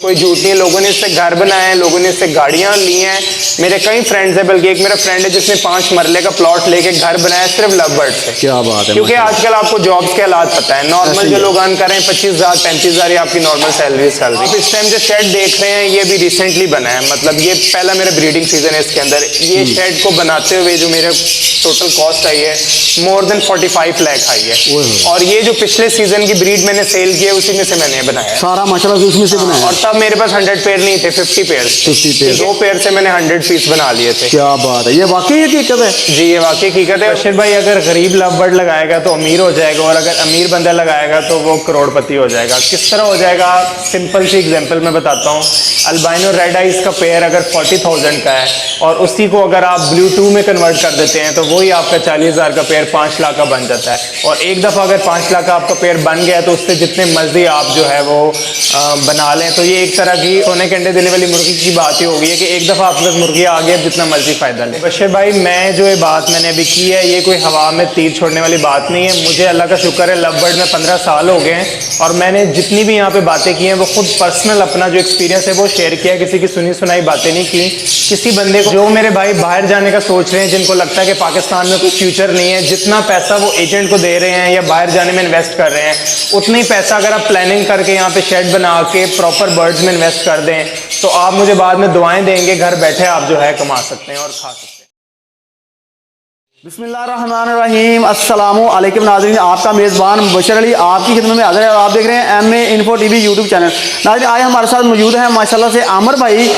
कोई झूठ नहीं है, लोगों ने इससे घर बनाए हैं, लोगों ने इससे गाड़ियां ली हैं। मेरे कई फ्रेंड्स हैं, बल्कि एक मेरा फ्रेंड है जिसने 5 मरले का प्लॉट लेके घर बनाया सिर्फ लव बर्ड से। क्या बात है। क्योंकि आजकल आपको जॉब्स के हालात पता है, नॉर्मल जो लोग अर्न कर रहे हैं 25,000 35,000 ये आपकी नॉर्मल सैलरी आप इस टाइम जो शेड देख रहे हैं ये भी रिसेंटली बना है, मतलब ये पहला मेरा ब्रीडिंग सीजन है इसके अंदर। ये शेड को बनाते हुए जो मेरे टोटल कॉस्ट आई है मोर देन 45 लाख आई है, और ये जो पिछले सीजन की ब्रीड मैंने सेल की है उसी में से मैंने बनाया सारा माशाल्लाह उसमें से बनाया। और तब मेरे पास 100 पेयर नहीं थे, 50 पेयर 2 पेयर से मैंने 100 पीस बना लिए थे। क्या बात है, ये वाकई हकीकत है। जी ये वाकई हकीकत है। बशीर भाई अगर गरीब लव बर्ड लगाएगा तो अमीर हो जाएगा, और अगर अमीर बंदा लगाएगा तो वो करोड़पति हो जाएगा। किस तरह हो जाएगा, सिंपल सी एग्जांपल मैं बताता हूँ। अल्बाइनो रेड आइज का पेयर अगर 40,000 का है और उसी को अगर आप ब्लू 2 में कन्वर्ट कर देते हैं तो वही आपका 40,000 का पेयर 5 लाख का बन जाता है। और एक दफ़ा अगर 5 लाख का आपका पेयर बन गया तो उससे जितने मर्जी आप जो है वो बना लें। तो ये एक तरह की सोने के अंडे देने वाली मुर्गी की बात ही हो गई है कि एक दफ़ा आपके पास मुर्गी आ गई, जितना मर्जी फ़ायदा ले। बशीर भाई मैं जो ये बात मैंने अभी की है ये कोई हवा में तीर छोड़ने वाली बात नहीं है। मुझे अल्लाह का शुक्र है लव बर्ड में 15 साल हो गए हैं और मैंने जितनी भी यहाँ पे बातें की हैं वो खुद पर्सनल अपना जो एक्सपीरियंस है वो शेयर किया, किसी की सुनी सुनाई बातें नहीं की। किसी बंदे को जो मेरे भाई बाहर जाने का सोच रहे हैं, जिनको लगता है कि पाकिस्तान में कोई फ्यूचर नहीं है, जितना पैसा वो एजेंट को दे रहे हैं या बाहर जाने में इन्वेस्ट कर रहे हैं उतना ही पैसा अगर आप प्लानिंग करके यहाँ पे शेड बना के प्रॉपर बर्ड्स में इन्वेस्ट कर दें तो आप मुझे बाद में दुआएं देंगे, घर बैठे आप जो है कमा सकते हैं और खा सकते हैं। बिस्मिल्लाहिर्रहमानिर्रहीम, अस्सलामु अलैकुम नाज़रीन, आपका मेज़बान बशर अली आपकी खिदमत में हाज़िर है और आप देख रहे हैं MA info TV YouTube channel. नाज़रीन आज हमारे साथ मौजूद हैं माशाल्लाह से आमिर भाई,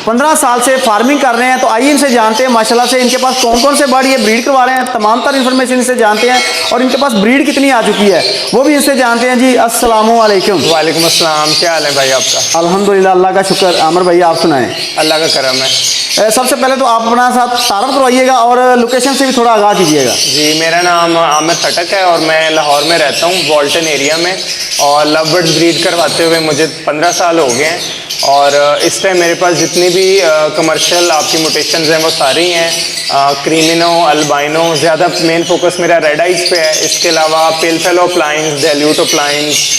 15 साल से फार्मिंग कर रहे हैं। तो आइए इनसे जानते हैं माशाल्लाह से इनके पास कौन कौन से बर्ड ये ब्रीड करवा रहे हैं, तमाम तर इन्फॉर्मेशन इनसे जानते हैं और इनके पास ब्रीड कितनी आ चुकी है वो भी इनसे जानते हैं। जी अस्सलामु अलैकुम। वालेकुम अस्सलाम, क्या हाल है भाई आपका? अल्हम्दुलिल्लाह, अल्लाह का शुक्र। आमिर भाई आप सुनाएं। अल्लाह का करम है। सबसे पहले तो आप अपना साथ तारफ़ करवाइएगा और लोकेशन से भी थोड़ा आगाह कीजिएगा। जी मेरा नाम आमिर खटक है और मैं लाहौर में रहता हूँ, वॉल्टन एरिया में, और लव बर्ड्स ब्रीड करवाते हुए मुझे 15 साल हो गए हैं। और इस टाइम मेरे पास जितनी भी कमर्शियल आपकी म्यूटेशंस हैं वो सारी हैं, क्रीमिनो, अल्बाइनो, ज़्यादा मेन फोकस मेरा रेड आइज पे है। इसके अलावा पेल फेलो ओप्लाइंस, डेल्यूट ओप्लाइंस,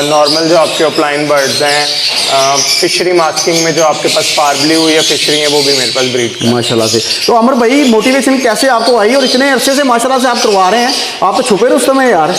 नॉर्मल जो आपके ओप्लाइन बर्ड्स हैं, फिशरी मास्किंग में जो आपके पास पार्ब्ल्यू या फिशरी है वो भी मेरे पास ब्रीड माशाल्लाह से। तो अमर भाई मोटिवेशन कैसे आपको आई और इतने अरसे से माशाल्लाह से आप करवा रहे हैं, आप तो छुपे रुस्तम हैं यार।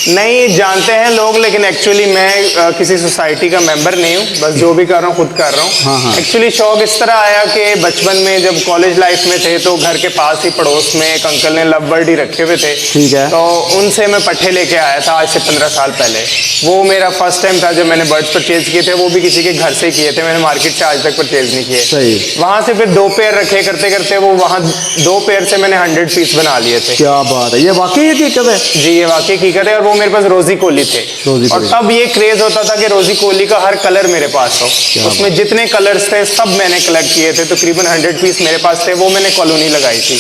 नहीं जानते हैं लोग, लेकिन एक्चुअली मैं किसी सोसाइटी का मेंबर नहीं हूँ, बस जो भी कर रहा हूँ खुद कर रहा हूँ। एक्चुअली शौक इस तरह आया कि बचपन में जब कॉलेज लाइफ में थे तो घर के पास ही पड़ोस में एक अंकल ने लव बर्ड ही रखे हुए थे। ठीक है। तो उनसे मैं पट्ठे लेके आया था आज से 15 साल पहले। वो मेरा फर्स्ट टाइम था जब मैंने बर्ड्स परचेज किए थे, वो भी किसी के घर से किए थे, मैंने मार्केट से आज तक परचेज नहीं किए। वहां से फिर 2 पेयर रखे करते करते वो वहाँ 2 पेयर से मैंने 100 पीस बना लिए थे। क्या बात है, ये वाकई हकीकत है। जी ये वाकई हकीकत है। और वो मेरे पास रोजी कोली थे और तब ये क्रेज होता था कि रोजी कोली का हर कलर मेरे पास हो, उसमें जितने कलर्स थे सब मैंने कलेक्ट किए थे। तकरीबन 100 पीस मेरे पास थे, वो मैंने कॉलोनी लगाई थी।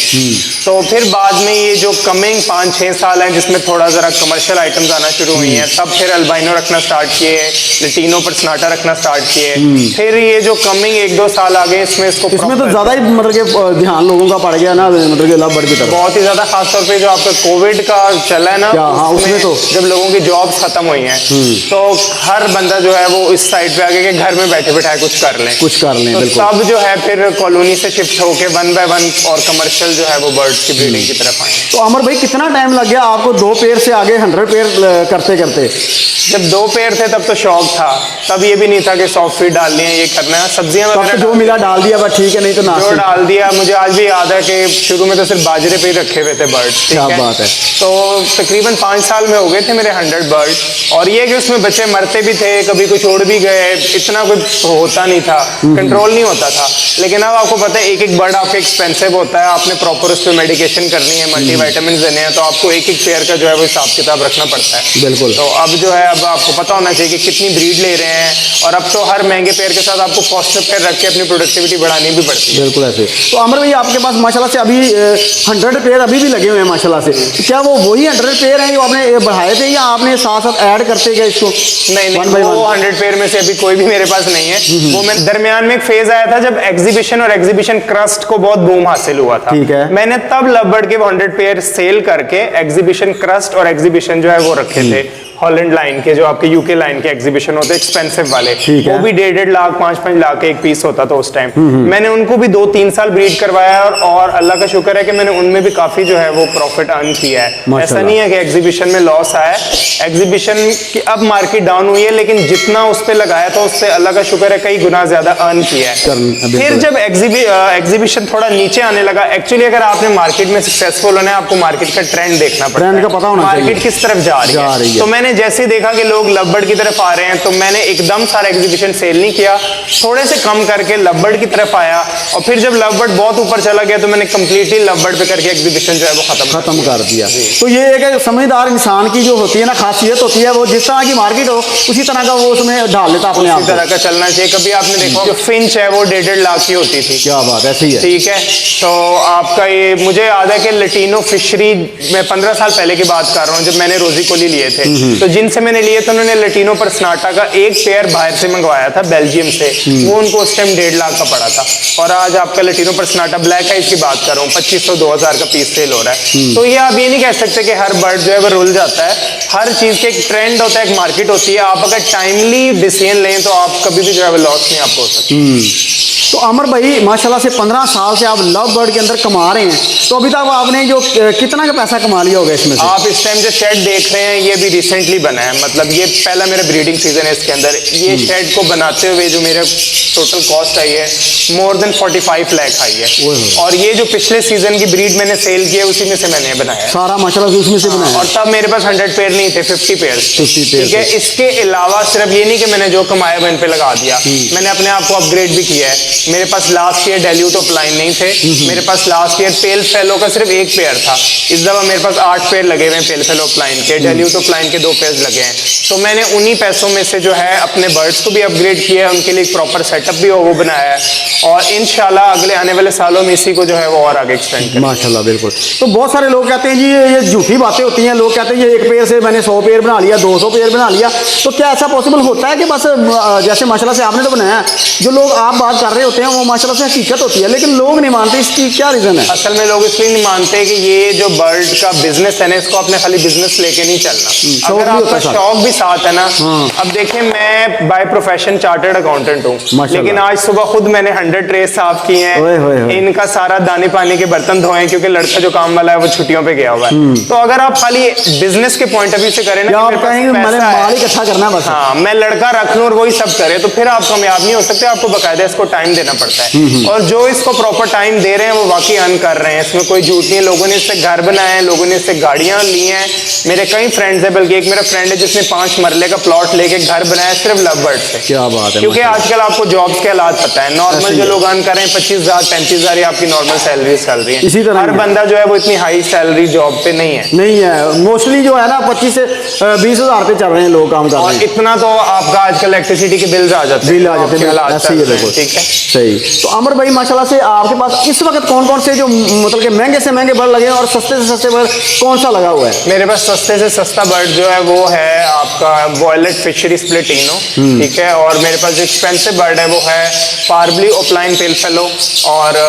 तो फिर बाद में ये जो कमिंग 5-6 साल है जिसमें थोड़ा जरा कमर्शियल आइटम्स आना शुरू हुई हैं, तब फिर अल्बाइनो रखना स्टार्ट किए, लटीनो पर स्नाटा रखना स्टार्ट किए। फिर ये जो कमिंग 1-2 साल आ गए इसमें तो ज्यादा ही मतलब ध्यान लोगों का पड़ गया ना, मतलब कि लव बर्ड की तरफ बहुत ही ज्यादा, खासतौर पे जो आपका कोविड का चला है ना, उसमें तो जब लोगों की जॉब्स खत्म हुई हैं तो हर बंदा जो है वो इस साइड पे आ गया कि घर में बैठे बैठाए कुछ कर लें। तो तब जो है फिर कॉलोनी से शिफ्ट होके 1 बाय 1 और कमर्शियल जो है वो बर्ड्स की ब्रीडिंग की तरफ आए। तो अमर भाई कितना टाइम लग गया आपको 2 पेयर से आगे 100 पेयर करते करते? जब 2 पेयर थे तब तो शौक था, तब ये भी नहीं था कि सॉफ्ट फीड डालनी है, ये करना है, सब्जियां जो मिला डाल दिया, बस ठीक है, नहीं तो ना जो डाल दिया। मुझे आज भी याद है कि शुरू में तो सिर्फ बाजरे पे ही रखे हुए थे बर्ड्स। क्या बात है। तो तकरीबन 5 साल में हो गए थे मेरे 100 बर्ड, और ये कि उसमें बच्चे मरते भी थे, कभी कुछ उड़ भी गए, इतना कुछ होता नहीं था, कंट्रोल नहीं होता था। लेकिन अब आपको पता है एक बर्ड आपका एक्सपेंसिव होता है, आपने प्रॉपर उस पर मेडिकेशन करनी है, मल्टीविटामिन देने हैं, तो आपको एक पेयर का जो है वो हिसाब किताब रखना पड़ता है। बिल्कुल। तो अब जो है अब आपको पता होना चाहिए कि कितनी ब्रीड ले रहे हैं, और अब तो हर महंगे पेयर के साथ आपको पॉजिटिव पेयर रख के अपनी प्रोडक्टिविटी बढ़ानी भी पड़ती है। बिल्कुल ऐसे। तो अमर भाई आपके पास माशाल्लाह से अभी 100 पेयर अभी भी लगे हुए हैं माशाल्लाह से, क्या वो वही 100 पेयर हैं जो आपने बढ़ाए थे या आपने साथ साथ ऐड करते गए इसको? नहीं, वो 100 पेयर में से अभी कोई भी मेरे पास नहीं है। वो मैं दरमियान में एक फेज आया था जब एग्जीबिशन और एग्जीबिशन क्रस्ट को बहुत बूम हासिल हुआ था। ठीक है। मैंने तब लव बर्ड के 100 पेयर सेल करके एग्जीबिशन क्रस्ट और एग्जीबिशन जो है वो रखे थे। हॉलैंड लाइन के, जो आपके यूके लाइन के एग्जीबिशन होते हैं एक्सपेंसिव वाले, ठीक है। वो भी 1.5 लाख 5-5 लाख के एक पीस होता था उस टाइम। मैंने उनको भी 2-3 साल ब्रीड करवाया और अल्लाह का शुक्र है कि मैंने उनमें भी काफी जो है वो प्रॉफिट अर्न किया है। ऐसा माशाल्लाह। नहीं है कि एग्जीबिशन में लॉस आया है, एग्जीबिशन की अब मार्केट डाउन हुई है, लेकिन जितना उस पे लगाया था उससे अल्लाह का शुक्र है कई गुना ज्यादा अर्न किया है। बिल्कुल। फिर जब एग्जीबिशन थोड़ा नीचे आने लगा, एक्चुअली अगर आपने मार्केट में सक्सेसफुल होना है आपको मार्केट का ट्रेंड देखना पड़ता है, ट्रेंड का पता होना चाहिए। मार्केट किस तरफ जा रही है। तो मैंने जैसे देखा कि लोग लवबर्ड की तरफ आ रहे हैं, तो मैंने एकदम सारा एग्जीबिशन सेल नहीं किया, थोड़े से कम करके लवबर्ड की तरफ आया, और फिर जब लवबर्ड बहुत ऊपर चला गया तो मैंने कंप्लीटली लवबर्ड पे करके एग्जीबिशन जो है वो खत्म कर दिया। तो ये एक समझदार इंसान की जो होती है ना खासियत होती है, वो जिस तरह की मार्केट हो उसी तरह का वो उसमें ढाल लेता अपने आप इसी तरह का चलना चाहिए। कभी आपने देखा जो फिंच है वो 1.5 लाख की होती थी। क्या बात, ऐसी है। ठीक है, तो आपका ये मुझे याद है कि लटीनो फिशरी, मैं 15 साल पहले की बात कर रहा हूँ जब मैंने रोजी कोली लिए थे, तो जिनसे मैंने लिए थे उन्होंने लटीनो पर स्नाटा का एक पेयर बाहर से मंगवाया था बेल्जियम से, वो उनको उस टाइम 1.5 लाख का पड़ा था, और आज आपका लटीनो पर स्नाटा ब्लैक आइज की बात कर रहा हूँ 2500-2000 का पीस सेल हो रहा है। तो ये आप ये नहीं कह सकते कि हर बर्ड जो है वो रुल जाता है, हर चीज के एक ट्रेंड होता है, एक मार्केट होती है। आप अगर टाइमली डिसीजन लें तो आप कभी भी जो है लॉस नहीं आपको हो सकता। तो अमर भाई माशाल्लाह से 15 साल से आप लव बर्ड के अंदर कमा रहे हैं, तो अभी तक आपने जो कितना का पैसा कमा लिया होगा इसमें से? आप इस टाइम जो शेड देख रहे हैं ये भी रिसेंटली बना है, मतलब ये पहला मेरा ब्रीडिंग सीजन है इसके अंदर। ये शेड को बनाते हुए जो मेरा टोटल कॉस्ट आई है मोर देन 45 लाख आई है, और ये जो पिछले सीजन की ब्रीड मैंने सेल की है उसी में से मैंने बनाया सारा माशाल्लाह से उसमें से बनाया। और तब मेरे पास 100 पेयर नहीं थे, 50 पेयर। 50 पेयर ठीक है, इसके अलावा सिर्फ ये नहीं कि मैंने जो कमाया मैं इन पे लगा दिया, मैंने अपने आप को अपग्रेड भी किया है। मेरे पास लास्ट ईयर डेल्यूट ऑफ लाइन नहीं थे, मेरे पास लास्ट ईयर पेल फेलो का सिर्फ एक पेयर था। इस दफा मेरे पास 8 पेयर लगे हुए हैं पेल फेलो ऑफ लाइन के, डेल्यूट ऑफ लाइन के 2 पेयर लगे हैं। तो मैंने उन्हीं पैसों में से जो है अपने बर्ड्स को भी अपग्रेड किया है, उनके लिए एक प्रॉपर सेटअप भी वो बनाया है, और इंशाल्लाह अगले आने वाले सालों में इसी को जो है वो और आगे एक्सटेंड करेंगे। माशाल्लाह, बिल्कुल। तो बहुत सारे लोग कहते हैं जी ये झूठी बातें होती हैं, लोग कहते हैं ये एक पेयर से मैंने 100 पेयर बना लिया, 200 पेयर बना लिया, तो क्या ऐसा पॉसिबल होता है कि बस जैसे माशाल्लाह से आपने तो बनाया, जो लोग आप बात कर रहे होते हैं वो माशाल्लाह से हकीकत होती है, लेकिन लोग नहीं मानते, इसकी क्या रीजन है? असल में लोग इसलिए नहीं मानते कि ये जो बर्ड का बिजनेस है ना, इसको आपने खाली बिजनेस लेके नहीं चलना, अगर आपका शौक भी साथ है ना। अब देखिए मैं बाय प्रोफेशन चार्टर्ड अकाउंटेंट हूँ, लेकिन आज सुबह खुद मैंने 100 ट्रे साफ किए हैं, इनका सारा दाने पानी के बर्तन धोए, क्योंकि लड़का जो काम वाला है वो छुट्टियों पे गया हुआ है। तो अगर आप खाली बिजनेस के पॉइंट ऑफ व्यू से करें ना, माल इकट्ठा करना बस, हाँ मैं लड़का रख लूँ और वही सब करे, तो फिर आप कामयाब नहीं हो सकते। आपको बकायदा इसको टाइम देना पड़ता है, और जो इसको प्रॉपर टाइम दे रहे हैं वो वाकई अर्न कर रहे हैं, इसमें कोई झूठ नहीं है। लोगों ने इससे घर बनाए हैं, लोगों ने इससे गाड़ियां ली हैं, मेरे कई फ्रेंड्स हैं, बल्कि एक मेरा फ्रेंड है जिसने 5 मरले का प्लॉट लेके घर बनाया सिर्फ लवबर्ड से। क्या बात है। क्योंकि आजकल आपको जॉब्स के हालात पता है, नॉर्मल जो लोग अर्न कर रहे हैं 25,000-35,000 आपकी नॉर्मल सैलरी चल रही है। इसी तरह हर बंदा जो है वो इतनी हाई सैलरी जॉब पे नहीं है, मोस्टली जो है ना 25 से 20,000 पे चल रहे हैं लोग काम कर रहे हैं, और इतना तो आपका आजकल इलेक्ट्रिसिटी के बिल्स आ जाते हैं, ठीक है सही। तो अमर भाई माशाल्लाह से आपके पास इस वक्त कौन कौन से जो मतलब कि महंगे से महंगे बर्ड लगे हैं और सस्ते से सस्ते बर्ड कौन सा लगा हुआ है? मेरे पास सस्ते से सस्ता बर्ड जो है वो है आपका वॉयलेट फिशरी स्प्लिटिनो, ठीक है, और मेरे पास जो एक्सपेंसिव बर्ड है वो है पार्बली ओपलाइन पेल फेलो और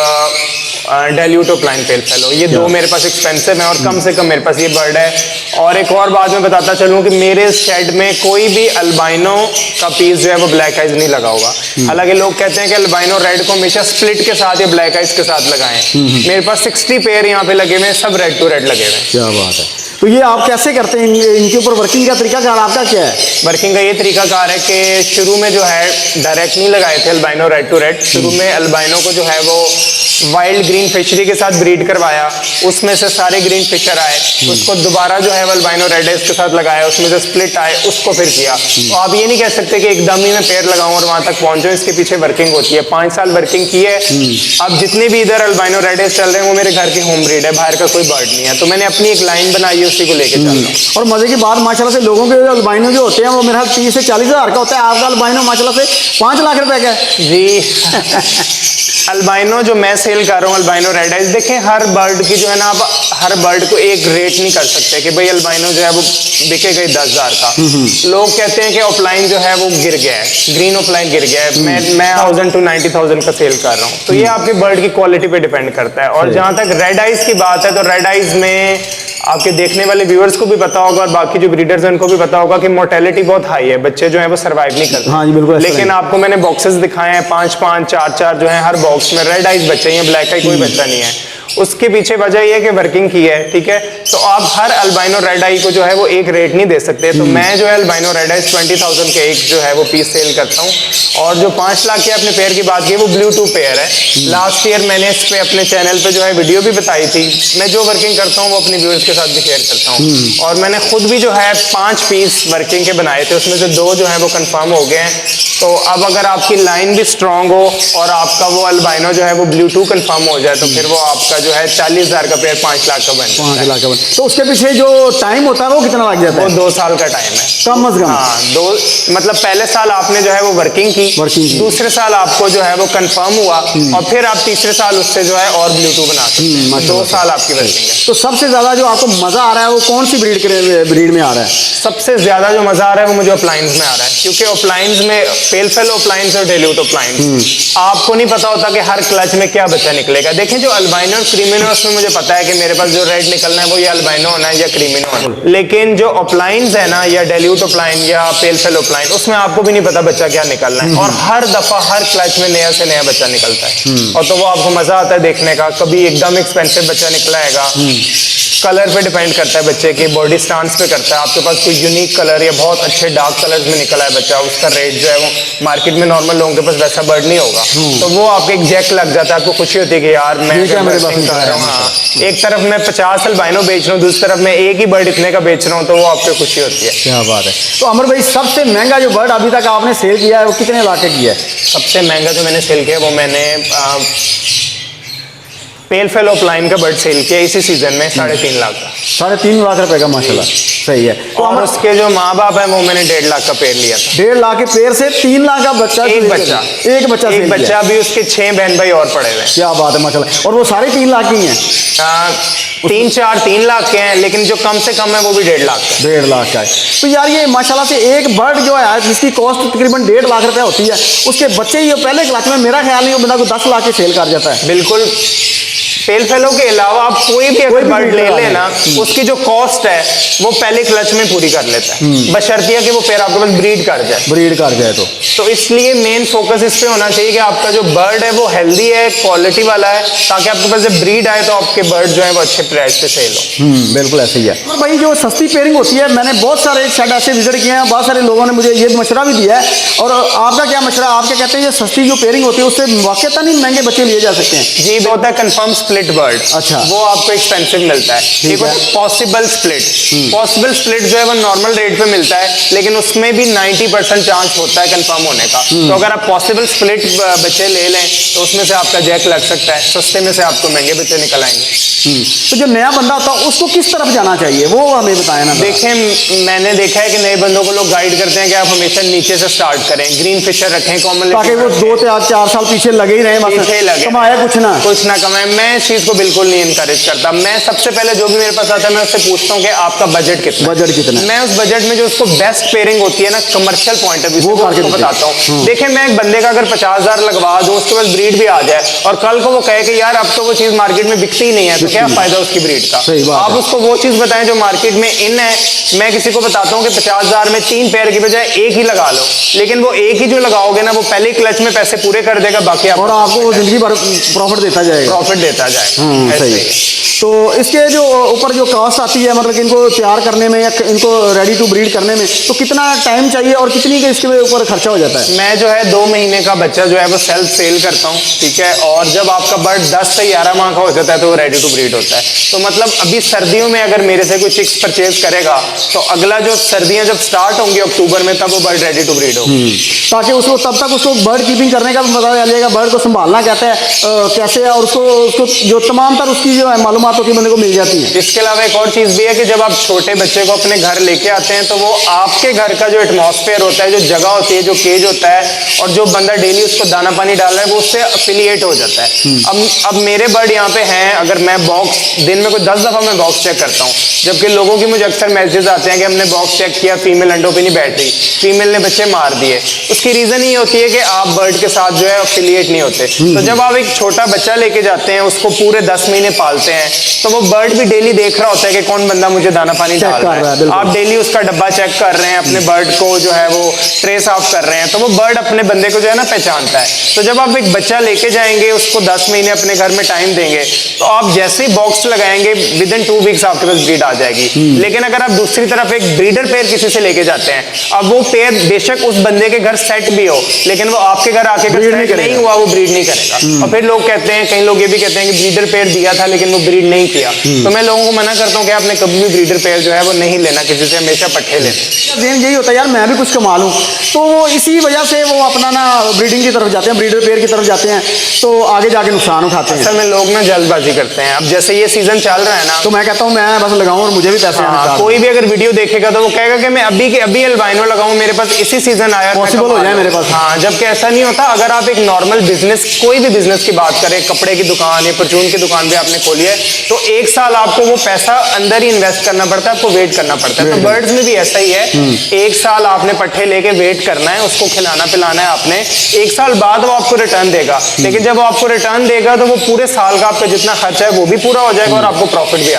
डेल्यूट ओपलाइन पेल फेलो। ये 2 मेरे पास एक्सपेंसिव है, और कम से कम मेरे पास ये बर्ड है। और एक और बात मैं बताता चलूँ कि मेरे शेड में कोई भी अल्बाइनो का पीस जो है वो ब्लैक आइज नहीं लगा होगा। हालांकि लोग कहते हैं कि अल्बाइनो रेड को हमेशा स्प्लिट के साथ या ब्लैक आइज के साथ लगाएं, मेरे पास 60 पेयर यहाँ पे लगे हुए हैं, सब रेड टू रेड लगे हुए हैं। क्या बात है। तो ये आप कैसे करते हैं, इनके ऊपर वर्किंग का तरीकाकार आपका क्या है? वर्किंग का ये तरीकाकार है कि शुरू में जो है डायरेक्ट नहीं लगाए थे अल्बाइनो रेड टू रेड, शुरू में अल्बाइनो को जो है वो वाइल्ड ग्रीन फिशरी के साथ ब्रीड करवाया, उसमें से सारे ग्रीन फिशर आए, उसको दोबारा जो है अल्बाइनो रेड के साथ लगाया, उसमें से स्प्लिट आए, उसको फिर किया। तो आप ये नहीं कह सकते कि एकदम ही मैं पेयर लगाऊं और वहां तक पहुंचूं, इसके पीछे वर्किंग होती है। 5 साल वर्किंग की है। अब जितने भी इधर अल्बाइनो रेड चल रहे हैं वो मेरे घर की होम ब्रीड है, बाहर का कोई बर्ड नहीं है, तो मैंने अपनी एक लाइन बनाई है, उसी को लेके चल रहा हूँ। और मजे की बात माशाल्लाह से लोगों के अल्बाइनो जो होते हैं वो मेरा 30 से 40,000 का होता है, आपका अल्बाइनो माशाल्लाह से 5 लाख रुपए का है जी। अल्बाइनो जो मैं सेल कर रहा हूँ अल्बाइनो रेड आइज, देखें हर बर्ड की जो है ना, आप हर बर्ड को एक रेट नहीं कर सकते कि भाई अल्बाइनो जो है वो बिकेगा 10,000 का। लोग कहते हैं कि ऑफलाइन जो है वो गिर गया है, ग्रीन ऑफलाइन गिर गया है, मैं 1000 to 90,000 का सेल कर रहा हूँ। तो ये आपके बर्ड की क्वालिटी पे डिपेंड करता है। और जहां तक रेड आइज की बात है, तो रेड आइज में आपके देखने वाले व्यूअर्स को भी पता होगा और बाकी जो ब्रीडर्स हैं उनको भी पता होगा कि मोर्टेलिटी बहुत हाई है, बच्चे जो है वो सर्वाइव नहीं करते। हाँ जी, बिल्कुल। लेकिन आपको मैंने बॉक्सेस दिखाए हैं 5-5, 4-4 जो है हर बॉक्स में रेड आइज बच्चे हैं, ब्लैक आई कोई बच्चा नहीं है। उसके पीछे वजह ये है कि वर्किंग की है, ठीक है। तो आप हर अल्बाइनो रेड आई को जो है वो एक रेट नहीं दे सकते। तो मैं जो है अल्बाइनो रेड आई 20,000 के एक जो है वो पीस सेल करता हूँ। और जो 5 लाख के अपने पेयर की बात की वो ब्लूटूथ पेयर है। लास्ट ईयर मैंने इस पे अपने चैनल पे जो है वीडियो भी बताई थी। मैं जो वर्किंग करता हूँ वो अपने व्यूअर्स के साथ भी शेयर करता हूँ। और मैंने खुद भी जो है 5 पीस वर्किंग के बनाए थे, उसमें से 2 जो है वो कंफर्म हो गए हैं। तो अब अगर आपकी लाइन भी स्ट्रांग हो और आपका वो अल्बाइनो जो है वो ब्लूटूथ कंफर्म हो जाए तो फिर वो आपका जो है 40,000 का पेयर 5 लाख का बन जाता है। 5 लाख का बन। तो उसके पीछे जो टाइम होता है वो कितना लग जाता वो है? 2 साल का टाइम है कम अज कम। हाँ, 2 मतलब पहले साल आपने जो है वो वर्किंग की, दूसरे साल आपको जो है वो कंफर्म हुआ और फिर आप तीसरे साल उससे जो है और ब्लूटूथ बना सकते हैं। 2 साल आपकी वर्किंग है। तो सबसे ज्यादा जो आपको मजा आ रहा है वो कौन सी ब्रीड में आ रहा है? सबसे ज्यादा जो मजा आ रहा है वो मुझे अप्लायंस में आ रहा है, क्योंकि अप्लायंस में पेल फेलो अप्लायंस और डेल्यूट अप्लायंस आपको नहीं पता होता कि हर क्लच में क्या बच्चा निकलेगा। देखें जो अल्बाइनो और क्रीमिनो उसमें मुझे पता है कि मेरे पास जो रेड निकलना है वो या अल्बाइनो होना है या क्रीमिनो होना है। लेकिन जो अप्लायंस है ना, या डेल्यूट अप्लायन या पेल फेलो अप्लायन, उसमें आपको भी नहीं पता बच्चा क्या निकलना है। और हर दफा हर क्लच में नया से नया बच्चा निकलता है और तो वो आपको मजा आता है देखने का। कभी एकदम एक्सपेंसिव बच्चा निकला हैगा, कलर पे डिपेंड करता है, बच्चे के बॉडी स्टांस पे करता है। आपके पास कोई यूनिक कलर या बहुत अच्छे डार्क कलर्स में निकला है बच्चा, उसका रेट जो है वो मार्केट में नॉर्मल लोगों के पास वैसा बर्ड नहीं होगा। तो वो आपको एक जैक लग जाता है, आपको खुशी होती है कि यार मैं मेरे पास कर रहा हूँ। हाँ, एक तरफ मैं 50 अल्बाइनो बेच रहा हूँ, दूसरी तरफ मैं एक ही बर्ड इतने का बेच रहा हूँ, तो वो आपको खुशी होती है। क्या बात है। तो अमर भाई सबसे महंगा जो बर्ड अभी तक आपने सेल किया है वो कितने लाख का किया है? सबसे महंगा जो मैंने सेल किया वो मैंने पेल फेलो अप्लाइन का बर्ड सेल किया इसी सीजन में 3.5 लाख का। 3.5 लाख रुपए का, माशाल्लाह सही है। तो और उसके जो माँ बाप है वो मैंने 1.5 लाख का पेड़ लिया था। 1.5 लाख के पेड़ से 3 लाख का बच्चा, एक बच्चा एक बच्चा अभी उसके 6 बहन भाई और पड़े हुए हैं। क्या बात है, माशाल्लाह। और वो सारे 3 लाख की हैं? 3 लाख के हैं, लेकिन जो कम से कम है वो भी 1.5 लाख का। 1.5 लाख का है। तो यार ये माशाल्लाह से एक बर्ड जो है जिसकी कॉस्ट तकरीबन 1.5 लाख रुपए होती है, उसके बच्चे ही पहले क्लास में मेरा ख्याल नहीं वो बंदा को 10 लाख के सेल कर जाता है। बिल्कुल। पेल फेलो के अलावा आप कोई भी अगर बर्ड ले लेना, उसकी जो कॉस्ट है वो पहले क्लच में पूरी कर लेता है, बशर्तिया कि वो पेड़ आपके पास ब्रीड कर जाए। तो इसलिए मेन फोकस इस पे होना चाहिए कि आपका जो बर्ड है वो हेल्दी है, क्वालिटी वाला है, ताकि आपके पास जब ब्रीड आए तो आपके बर्ड जो है वो अच्छे प्राइस पे सेल हो। बिल्कुल ऐसे ही है। और भाई जो सस्ती पेयरिंग होती है, मैंने बहुत सारे शेड ऐसे विजिट किए हैं, बहुत सारे लोगों ने मुझे ये मशवरा भी दिया है। और आपका क्या मशवरा, आप क्या कहते हैं, ये सस्ती जो पेयरिंग होती है उससे वाकई नहीं महंगे बच्चे लिए जा सकते हैं? जी, होता है कंफर्म स्प्लिट बर्ड। अच्छा, वो आपको एक्सपेंसिव मिलता है। एक पॉसिबल स्प्लिट जो है वो नॉर्मल रेट पे मिलता है, लेकिन उसमें भी 90% चांस होता है कंफर्म होने का। तो अगर आप पॉसिबल स्प्लिट बच्चे ले लें तो उसमें से आपका जैक लग सकता है, सस्ते में से आपको महंगे बच्चे निकल आएंगे। तो जो नया बंदा होता है उसको किस तरफ जाना चाहिए वो हमें बताएं ना। देखें, मैंने देखा है कि नए बंदों को लोग गाइड करते हैं कि आप हमेशा नीचे से स्टार्ट करें, ग्रीन फिशर रखें, कॉमन, ताकि वो 2-4 साल पीछे लगे ही रहे, कमाया कुछ ना कमाए। मैं इस चीज को बिल्कुल नहीं इनकरेज करता। मैं सबसे पहले जो भी मेरे पास आता है मैं उससे पूछता हूँ कि आपका बजट कितना है। मैं उस बजट में जो उसको बेस्ट पेयरिंग होती है ना, कमर्शियल पॉइंट ऑफ व्यू, वो आपको बताता हूँ। देखें, मैं एक बंदे का अगर 50,000 लगवा दूं, उसके पास ब्रीड भी आ जाए और कल को वो कहे कि यार अब तो वो चीज मार्केट में बिकती ही नहीं है, तो क्या फायदा उसकी ब्रीड का। आप उसको वो चीज बताएं जो मार्केट में इन है। मैं किसी को बताता हूँ कि 50,000 में 3 पेयर की बजाय एक ही लगा लो, लेकिन वो एक ही जो लगाओगे ना वो पहले क्लच में पैसे पूरे कर देगा, बाकी आपको जिंदगी भर प्रॉफिट देता जाएगा। तो इसके जो ऊपर जो कॉस्ट आती है, मतलब इनको तैयार करने में या इनको रेडी टू ब्रीड करने में, तो कितना टाइम चाहिए और कितनी के इसके ऊपर खर्चा हो जाता है? मैं जो है 2 महीने का बच्चा जो है वो सेल्फ सेल करता हूँ, ठीक है। और जब आपका बर्ड 10 से 11 माह का हो जाता है तो वो रेडी टू ब्रीड होता है। तो मतलब अभी सर्दियों में अगर मेरे से कोई चिक्स परचेज करेगा तो अगला जो सर्दियां जब स्टार्ट होंगी अक्टूबर में, तब वो बर्ड रेडी टू ब्रीड होगा। ताकि उसको तब तक उसको बर्ड कीपिंग करने का भी पता चलेगा, बर्ड को संभालना कहते हैं कैसे है, और उसको जो तमाम तर उसकी जो है मालूमात होती है बंदे को मिल जाती है। इसके अलावा एक और चीज़ भी है कि जब आप छोटे बच्चे को अपने घर लेके आते हैं तो वो आपके घर का जो एटमॉस्फेयर होता है, जो जगह होती है, जो केज होता है, और जो बंदा डेली उसको दाना पानी डाल रहा है वो उससे अफिलिएट हो जाता है। अब मेरे बर्ड यहाँ पे हैं, अगर मैं बॉक्स दिन में कोई 10 दफ़ा मैं बॉक्स चेक करता हूँ, जबकि लोगों की मुझे अक्सर मैसेज आते हैं कि हमने बॉक्स चेक किया, फीमेल अंडों पे नहीं बैठ रही, फीमेल ने बच्चे मार दिए। उसकी रीज़न ये होती है कि आप बर्ड के साथ जो है अफिलिएट नहीं होते। तो जब आप एक छोटा बच्चा लेके जाते हैं, उसको पूरे 10 महीने पालते हैं, तो वो बर्ड भी डेली देख रहा होता है कि कौन बंदा मुझे दाना पानी डाल कर रहा रहा है, है। बिल्कुल। आप डेली उसका डब्बा चेक कर रहे हैं, अपने बर्ड को जो है वो ट्रे साफ कर रहे हैं, तो वो बर्ड अपने बंदे को जो है ना पहचानता है। तो जब आप एक बच्चा लेके जाएंगे, उसको 10 महीने अपने घर में टाइम देंगे, तो आप जैसे ही बॉक्स लगाएंगे विद इन 2 वीक्स आपके पास ब्रीड आ जाएगी। लेकिन अगर आप दूसरी तरफ एक ब्रीडर पेयर किसी से लेके जाते हैं, अब वो पेयर बेशक उस बंदे के घर सेट भी हो, लेकिन वो आपके घर आके Breed नहीं सेट नहीं करेगा। हुआ, वो ब्रीड नहीं करेगा। और फिर लोग कहते हैं, कई लोग ये भी कहते हैं कि ब्रीडर पेयर दिया था लेकिन वो ब्रीड नहीं किया। तो मैं लोगों को मना करता हूँ कि आपने कभी भी ब्रीडर पेयर जो है वो नहीं लेना किसी से, हमेशा पट्ठे लेने। जेन यही होता है यार, मैं भी कुछ कमा लूँ, तो वो इसी वजह से वो अपना ना ब्रीडिंग की तरफ जाते हैं, ब्रीडर पेयर की तरफ जाते हैं, तो आगे जाके नुकसान उठाते हैं। असल में लोग ना जल्दबाजी करते हैं। अब जैसे ये सीजन चल रहा है ना, तो मैं कहता हूँ मैं बस लगाऊं और मुझे भी पैसे आने हाँ, चाहिए। कोई भी अगर वीडियो देखेगा तो वो कहेगा कि मैं अभी के अभी अल्बाइनो लगाऊं, मेरे पास इसी सीजन आया, मैं Possible कमा हो जाए लूं। मेरे पास। हाँ, जबकि ऐसा नहीं होता। अगर आप एक नॉर्मल बिजनेस, कोई भी बिजनेस की बात करें, कपड़े की दुकान या परचून की दुकान भी आपने खोली है, तो 1 साल आपको वो पैसा अंदर ही इन्वेस्ट करना पड़ता है, आपको वेट करना पड़ता है। तो बर्ड्स में भी ऐसा ही है, 1 साल आपने पट्ठे लेके वेट करना है, उसको खिलाना पिलाना है आपने। 1 साल बाद वो आपको रिटर्न देगा, लेकिन जब वो आपको रिटर्न देगा तो वो पूरे साल का आपका जितना खर्चा है वो भी पूरा हो जाएगा और आपको प्रॉफिट भी आ